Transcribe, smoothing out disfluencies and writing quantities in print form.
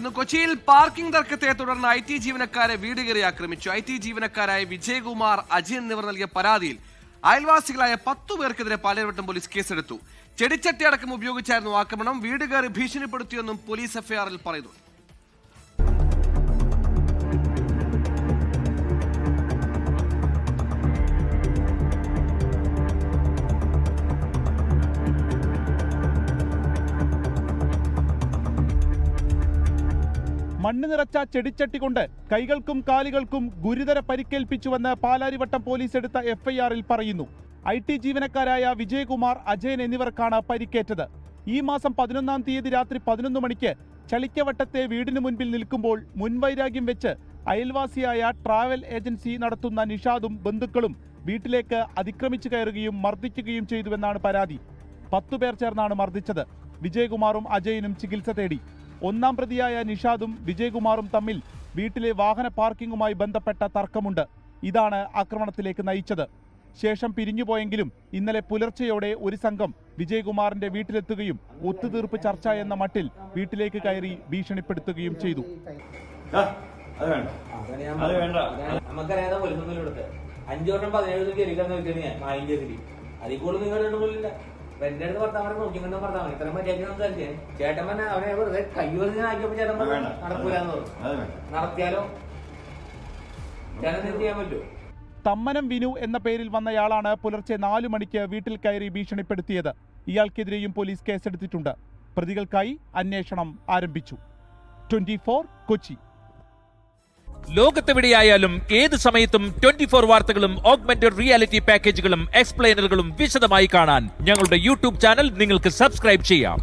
തുടരുന്നു. കൊച്ചിയിൽ പാർക്കിംഗ് തർക്കത്തെ തുടർന്ന് IT ജീവനക്കാരെ വീട് കയറി ആക്രമിച്ചു. IT ജീവനക്കാരായ വിജയകുമാർ, അജയൻ എന്നിവർ നൽകിയ പരാതിയിൽ അയൽവാസികളായ 10 പേർക്കെതിരെ പാലാരിവട്ടം പോലീസ് കേസെടുത്തു. ചെടിച്ചട്ടി അടക്കം ഉപയോഗിച്ചായിരുന്നു ആക്രമണം. വീട് കയറി ഭീഷണിപ്പെടുത്തിയെന്നും പോലീസ് FIR-ൽ പറയുന്നു. മണ്ണ് നിറച്ച ചെടിച്ചട്ടി കൊണ്ട് കൈകൾക്കും കാലുകൾക്കും ഗുരുതര പരിക്കേൽപ്പിച്ചുവെന്ന് പാലാരിവട്ടം പോലീസ് എടുത്ത FIR-ൽ പറയുന്നു. IT ജീവനക്കാരായ വിജയകുമാർ, അജയൻ എന്നിവർക്കാണ് പരിക്കേറ്റത്. ഈ മാസം 11-ാം തീയതി രാത്രി 11 മണിക്ക് ചളിക്കവട്ടത്തെ വീടിന് മുൻപിൽ നിൽക്കുമ്പോൾ മുൻവൈരാഗ്യം വെച്ച് അയൽവാസിയായ ട്രാവൽ ഏജൻസി നടത്തുന്ന നിഷാദും ബന്ധുക്കളും വീട്ടിലേക്ക് അതിക്രമിച്ചു കയറുകയും മർദ്ദിക്കുകയും ചെയ്തുവെന്നാണ് പരാതി. 10 പേർ ചേർന്നാണ് മർദ്ദിച്ചത്. വിജയകുമാറും അജയനും ചികിത്സ തേടി. 1-ാം പ്രതിയായ നിഷാദും വിജയകുമാറും തമ്മിൽ വീട്ടിലെ വാഹന പാർക്കിങ്ങുമായി ബന്ധപ്പെട്ട തർക്കമുണ്ട്. ഇതാണ് ആക്രമണത്തിലേക്ക് നയിച്ചത്. ശേഷം പിരിഞ്ഞുപോയെങ്കിലും ഇന്നലെ പുലർച്ചെയോടെ ഒരു സംഘം വിജയകുമാറിന്റെ വീട്ടിലെത്തുകയും ഒത്തുതീർപ്പ് ചർച്ച എന്ന മട്ടിൽ വീട്ടിലേക്ക് കയറി ഭീഷണിപ്പെടുത്തുകയും ചെയ്തു. തമ്മനം വിനു എന്ന പേരിൽ വന്നയാളാണ് പുലർച്ചെ 4 മണിക്ക് വീട്ടിൽ കയറി ഭീഷണിപ്പെടുത്തിയത്. ഇയാൾക്കെതിരെയും പോലീസ് കേസെടുത്തിട്ടുണ്ട്. പ്രതികൾക്കായി അന്വേഷണം ആരംഭിച്ചു. 24 കൊച്ചി. ലോകത്തെവിടെയായാലും ഏത് സമയത്തും 24 വാർത്തകളും ഓഗ്മെന്റഡ് റിയാലിറ്റി പാക്കേജുകളും എക്സ്പ്ലെയിനറുകളും വിശദമായി കാണാൻ ഞങ്ങളുടെ YouTube ചാനൽ നിങ്ങൾക്ക് സബ്സ്ക്രൈബ് ചെയ്യാം.